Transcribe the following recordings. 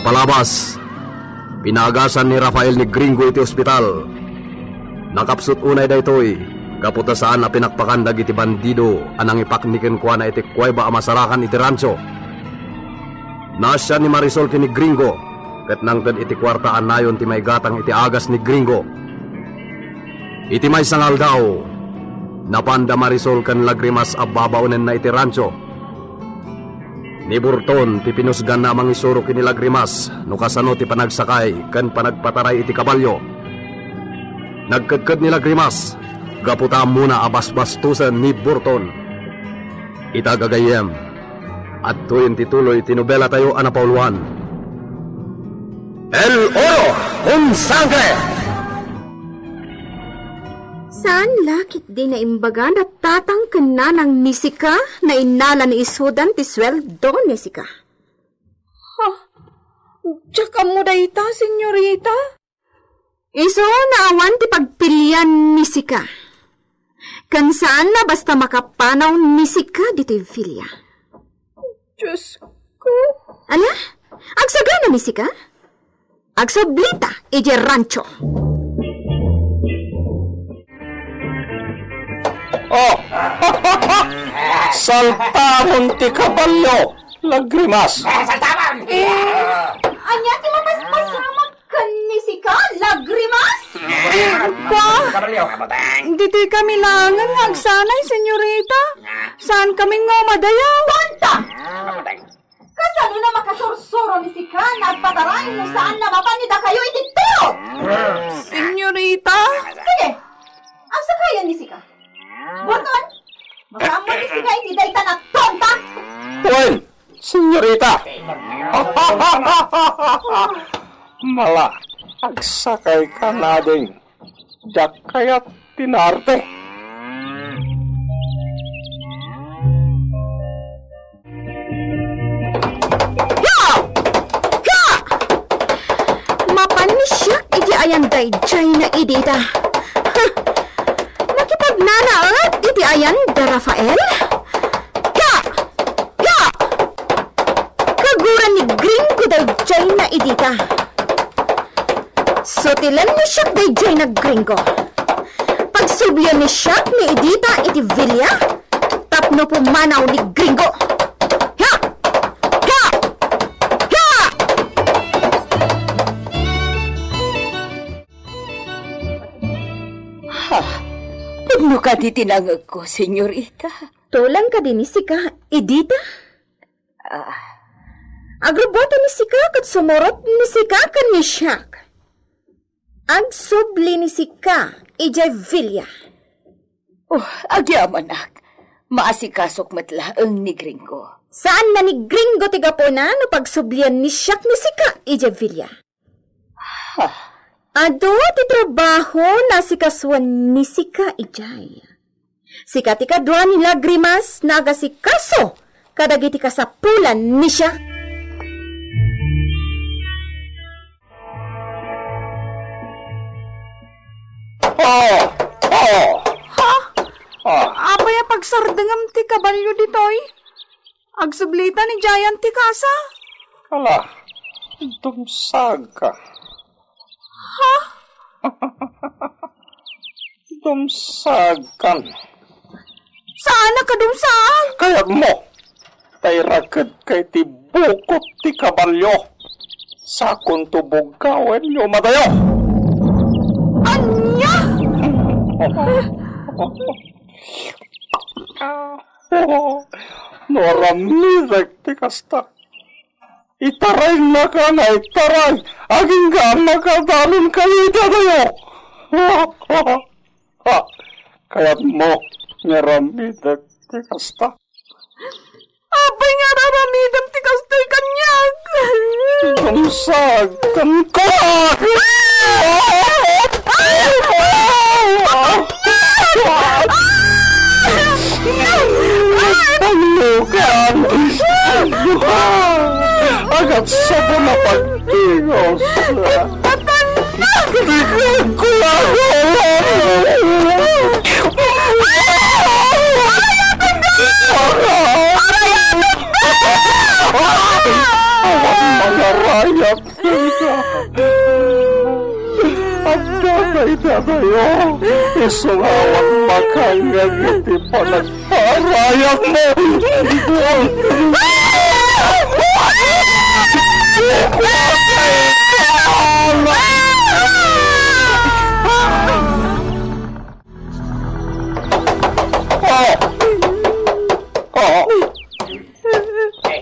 Sa palabas, pinagasan ni Rafael ni Gringo iti ospital. Nakapsut unay daytoy, kaputa saan na pinakpakan dagiti bandido anang ipakniken kwa na iti kuweba amasarakan iti rancho. Nasya ni Marisol kini Gringo, ket nangted iti kwarta anayon ti may gatang iti agas ni Gringo. Iti may sangal daw, napanda Marisol kan Lagrimas a babaunen na iti rancho. Ni Burton ti pinusgan na mangisuro kini Lagrimas no kasano ti panagsakay kan panagpataray iti kabalyo. Nagkadkad ni Lagrimas, gaputa muna abasbastusan ni Burton. Itagagayem, at tuwin tituloy tinubela tayo anapauluan. El Oro un Sangre! Saan lakit din na imbagan at tatang kena ng nisika na inala ni isudan ti sweldo nisika? Ha? Tsaka mo dayta, senyorita? Iso naawan ti pagpilian nisika. Kan saan na basta makapanaw nisika dito Villa? Diyos ko. Ala? Agsaga na nisika? Agsablita, ije rancho. Oh! Saltamon ti kabalyo, Lagrimas. Saltamon! Anya ti mapaspasamak kan nisika, Lagrimas? Dito kami langan ngagsanay, senyorita. Saan kami ngomadayaw? Banta! Kasano na makasursuro ni Sika, nagpatarain mo saan na mapanida kayo itito? Senyorita? Sige, ang sakayan ni Sika. Burton, masama ni Sika iti dayta na tonta? Well, senyorita. Mala, agsakay ka na din. Diyak kaya't tinarte. Mapanisyak iti ayan dayjay na idita. Nakipagnanaat iti ayan da Rafael? Kaguran ni Gringo dayjay na idita. Sutilan ni siyak dayjay na Gringo. Pagsublyan ni siyak ni idita iti Villa, tapno pumanaw ni Gringo. Pagno ka di tinangag ko, senyorita. Tulang ka din ni Sika, idita? Agrobota ni Sika kat sumurot ni Sika kan ni siyak. Agsubli ni Sika, ijay Villa. Oh, agyamanak. Maasikasok matlaang ni Gringo. Saan na ni Gringo tigapona no pagsublian ni siyak ni Sika, ijay Villa? Ado ti trabaho na sikaswan ni Sika, ijay. Sika ti kadwa ni Lagrimas nagasikaso kadagiti kasapulan ni siya. Apay pagsardengam ti kabalyo ditoy? Agsublita ni Giant ti kasa? Kala, dumsag ka. Ha? Dumsag kan. Saan na kadumsag? Kaya mo, tay rakad kay ti bukot ti kabalyo. Sakon tubog kawen nyo madayo. Anya? Noramirek ti kasta. Itaray na ka na itaray. Aging ka nakadalon kayo itadayo. Kaya mo, naramidek ti kasta. Abay nga naramidam ti kastoy kanyag. Dumsag kan ko! Paglukan! Agad sabo na pagtigos. Tignan ko ako! Mga rayap Day dadayo, isungawat makangag iti panagparayag mo.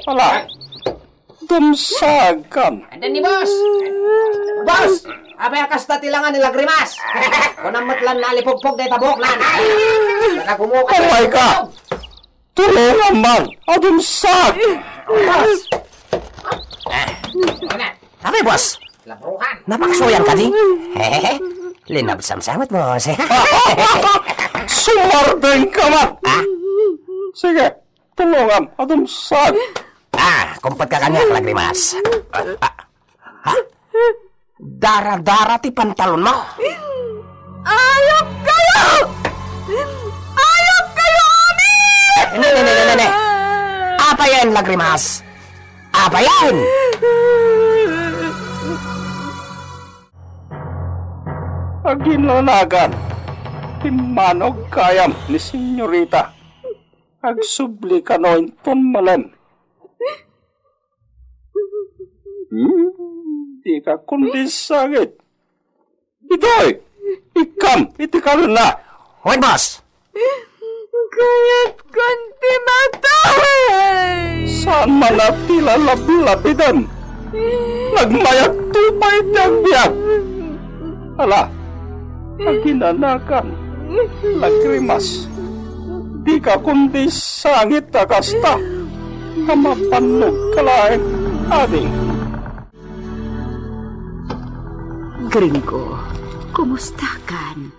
Ala, dumsagan. Andan ni boss. Boss, apay kasta tilangan ni Lagrimas. Kunang matlan na alipugpog na itabok lan. Nakakumuka. Kamay ka. Tulungan man. Adumsag. Boss. Apay boss. Labruhan. Napakasuyan ka di. Hehehe. Linab samsamot boss. Sumardeng ka man. Sige, tulungan. Adumsag. Kumpad ka kanya, Lagrimas. Dara-dara ti pantalon mo. Ayok kayo! Ayok kayo, amin! Ne. Apa yan, Lagrimas? Apa yan? Aginlanagan. Timanog kayam ni Senyorita. Agsubli ka noin ton malam. Di ka kundi sakit. Ito'y, ikam, itikalun na. Wait, boss. Kaya't kunti matay! Saan man natila lablabidan? Nagmayat tupay niyang biyak. Ala, aginanakan, Lagrimas. Di ka kundi sangit na kasta. Kamapanog kalaing ading. Gringo, kumusta kan?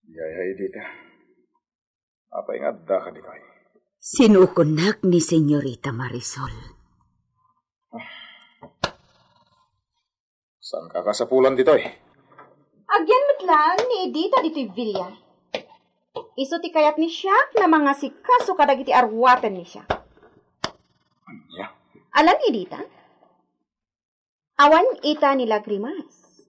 Yaya Edita, apa yang ada ka di kayo? Sinukunak ni Senyorita Marisol. Saan ka kasapulan dito eh? Agyan matlang ni Edita dito'y Villa. Iso ti kayat ni siya na mga sikaso kadagiti arwatan ni siya. Anya? Alam ni Edita? Awan ita ni Lagrimas.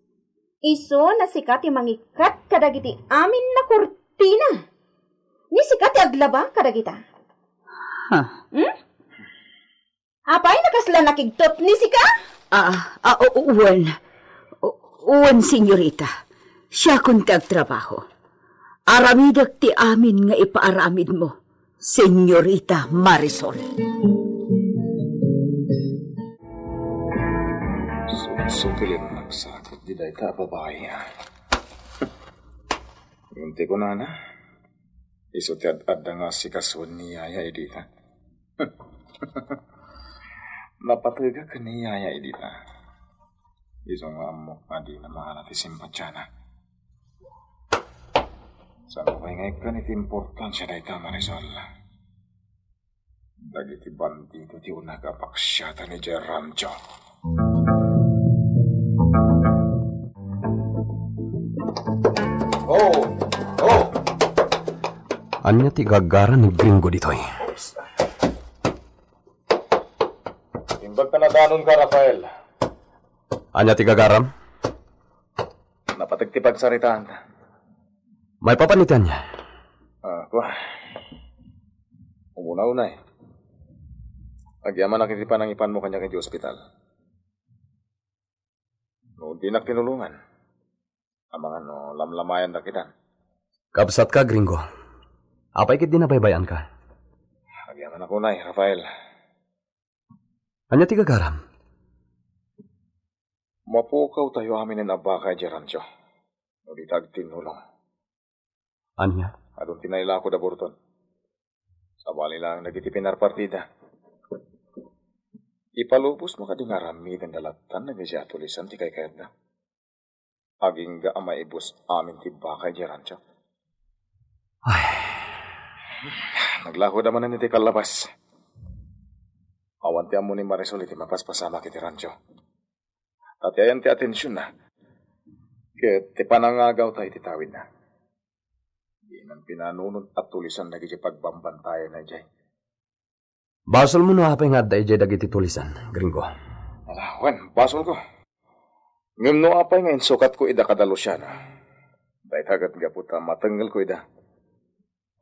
Iso na sikat yung mangikat kadagiti amin na kurtina. Ni sikat yung aglaba kadagita. Apay nakasla nakigtot ni sika? Uwan, senyorita. Siya kun kagtrabaho. Aramidak ti amin nga ipaaramid mo, Senyorita Marisol. Sugilin nagsakit di dahi ka babae. Yunti ko na. Iso ti ad nga si kaswan ni Yaya Edita. Napatiga ka ni Yaya Edita. Iso nga amok pa di na mahanat isimpatsana. Saan ko ngay ka niti importansya dahi ka, Marisol? Dagiti bandido ti unagapaksyata ni Gerancio. Anya ti gagara ni Gringo ditoy. Imbag ka na danon ka, Rafael. Anya ti gagaram? Napatagtipag saritaan ta. May papanitan niya. Una eh. Agyaman nakitipan ang ipan mo kanya kay ospital. Noon di tinulungan. Ang mga lamlamayan na kita. Kabsat ka, Gringo. Apay kit dinabaybayan ka. Agyaman ako na Rafael. Anya ti gagaram? Mapukaw tayo amin ng aba kay Gerancio. Nulitag tinulong. Anya? Adong tinayla ko da Burton. Sabali lang nagitipinar partida. Ipalubos mo ka di nga rami ng dalatan na siya tulisan ti kay kayad na. Aging ga maibos amin ti bakay Gerancio. Ay. Naglako naman na niti kalabas. Awan ti amo ni Marisol iti mapaspasama kiti Rancio. At ayan ti atensyon na. Kaya ti panangagaw tayo ti tawid na. Di nang pinanunod at tulisan na giti pagbambantayan na jay. Basol mo no apay nga da ijay dagiti tulisan, Gringo. Ala, basol ko. Ngam no apay ngayon sukat ko ida kadalo siya na. Dahil hagat nga puta matanggal ko ida.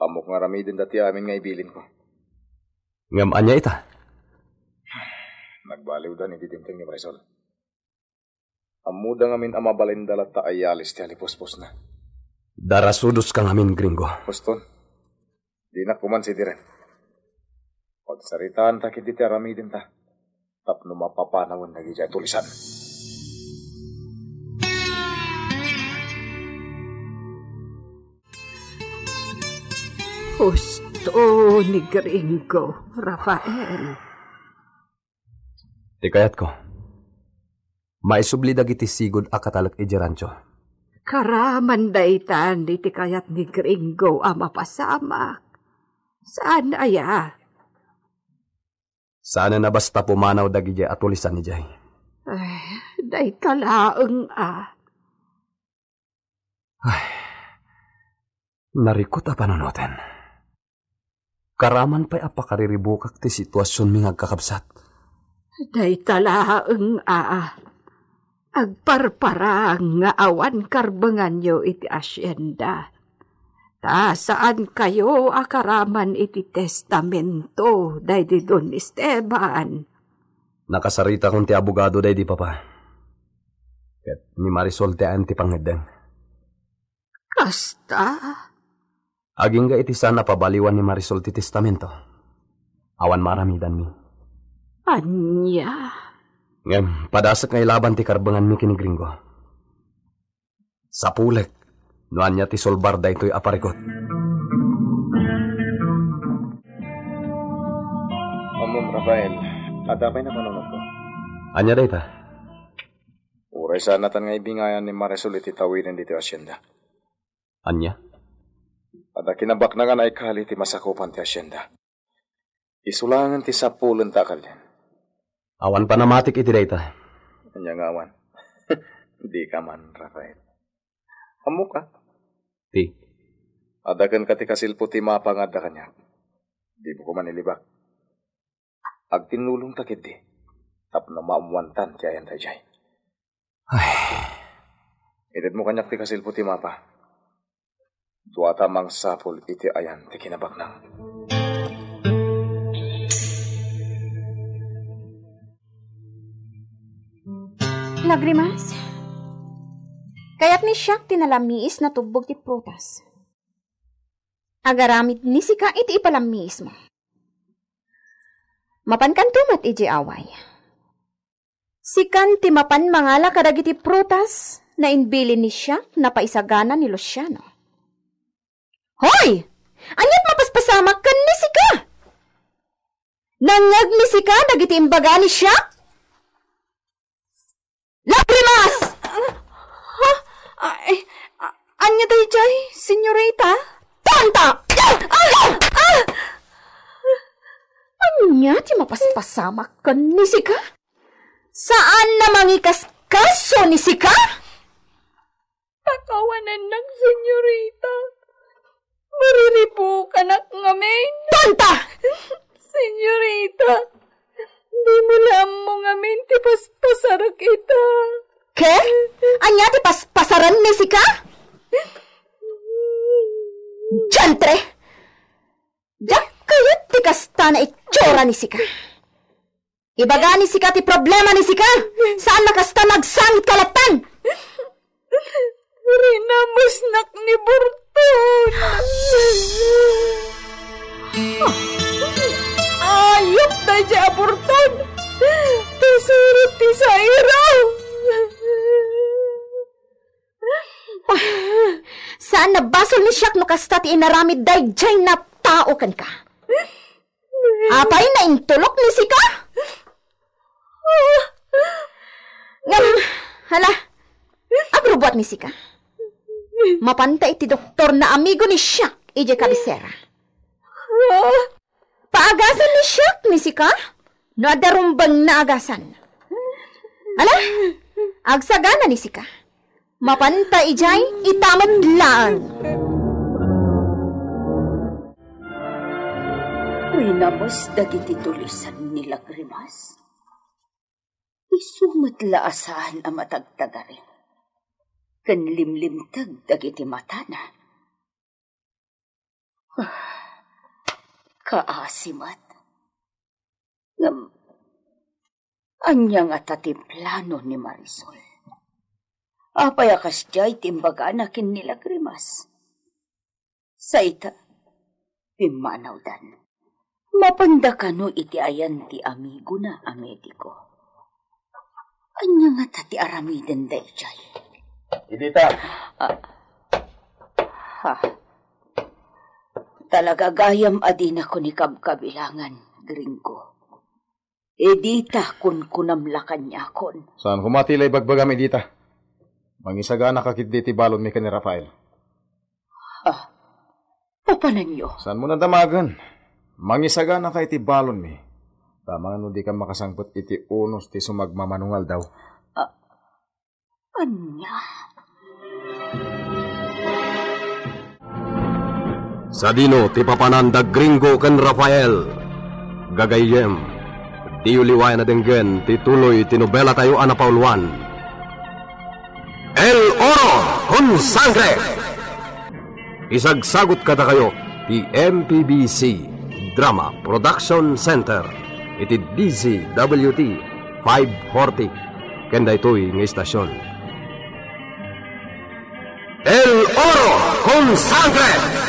Amok nga rami din dati amin nga ibilin ko. Ngam anya ita. Nagbaliw da ni didimteng ni Marisol. Amuda ngamin amabalin dalat ta ayalis ti alipospos na. Darasudos kang amin, gringo. Poston, di na kuman si Diren. Pagsaritaan ta kiti ti arami din ta. Tapno mapapanawan na gijay tulisan. Husto ni Gringo, Rafael. Di kayat ko. Maisubli dagiti sigod akatalak iti rancho. Karaman daytan iti kayat ni Gringo ama pasamak. Saan aya? Sana na basta pumanaw dagiti atulisan ni Jay. Ay, day kalaeng Narikot a panonoten. Karaman pa'y apakariribukak ti sitwasyon mi ngagkakabsat. Day talaeng agparparang nga awan karbangan nyo iti asyenda. Ta saan kayo akaraman iti testamento day di Don Esteban. Nakasarita kong ti abogado day di papa. Ket ni Marisol ti anti pangedeng. Kasta? Aging ga iti sana pabaliwan ni Marisol ti testamento. Awan maramidan mi. Anya? Ngem, padasak nga ilaban ti karbangan mi kini Gringo. Sa pulek, noan niya ti solbar da ito'y aparikot. Amom Rafael, adapay na panunod ko. Anya da ita? Uray sana tan nga ibingayan ni Marisol iti tawinin dito asyenda. Anya? Ada kinabak na nga na ikali ti masakupan ti asyenda. Isulangan ti sapulan takal yan. Awan pa namatik iti da ita. Anya nga awan. Di ka man, Rafael. Amo ka? Ti. Adagan ka ti kasilpo ti mapangada kanya. Di mo ko manilibak. Ag tinulong takit di. Tap na maamuantan ti ayan tayo jay. Ay. Edad mo kanyak ti kasilpo ti mapa. Duwata mang sapul iti ayan ti kinabak nang. Lagrimas, kaya't ni siyak tinalamiis na tubog ti prutas. Agaramid ni sika iti ipalamiis mo. Mapan kan tumat iji away. Sikan ti mapan mangala kadagiti prutas na inbili ni siyak na paisagana ni Luciano. Hoy! Anyat mapaspasamak kan ni sika? Nangag ni sika dagiti imbaga ni siyak? Lagrimas! Anya day jay, senyorita? Tanta! Anya ti mapaspasamak kan ni sika? Saan na mangikas kaso ni sika? Pakawanan ng senyorita. Mariripo ka na ngamin. Tanta! Senyorita, di mo lang mo ngamin ti paspasarak ita. Ke? Anya ti paspasaran ni sika? Diyantre! Diyak kayot ti kasta na itsura ni sika. Ibaga ni sika ti problema ni sika. Saan nakasta nagsangit kalatan? Rinamusnak ni Burton. Ayop na dya, Burton. Pasurot ti sa iraw. Saan nabasol ni siyak no kasta ti inaramid day jay na tao kan ka? Apay na intulok ni sika? Ngam, hala, agrubuat ni sika. Mapanta iti doktor na amigo ni siyak ije kabisera. Paagasan ni siyak ni sika? No adarumbang na agasan. Hala, agsagana ni sika. Mapanta ijay itamad lang. Rinamos dagiti tulisan ni Lagrimas. Isumat laasahan ang matagtagarin. Kan limlimtag dagiti matana. Kaasimat. Anya nga tatiplano ni Marisol. Apay akas jay timbaga nakin nila Grimas. Sa ita, pimanaw dan. Mapanda ka no iti ayan ti amigo na a mediko. Anya nga tati aramiden day jay. Idita. Talaga gayam adin ako ni kabkabilangan, Gringo. Edita kun kunamlakan niya kon. Saan kumatilay bagbagam, Idita? Mangisaga na kakit diti balon mi ka ni Rafael. Papanan nyo? Saan mo na damagan? Mangisaga na ka iti balon mi. Tama no di ka makasangpot iti unos ti sumagmamanungal daw. Anya? Sa dino ti papananda Gringo ken Rafael. Gagayem. Di uliway na denggen ti tuloy ti nobela tayo ana Pauluan. El Oro con Sangre. Isagsagot kada kayo ti MPBC Drama Production Center iti DZWT 540 kenda ito'y ng istasyon. El Oro con Sangre.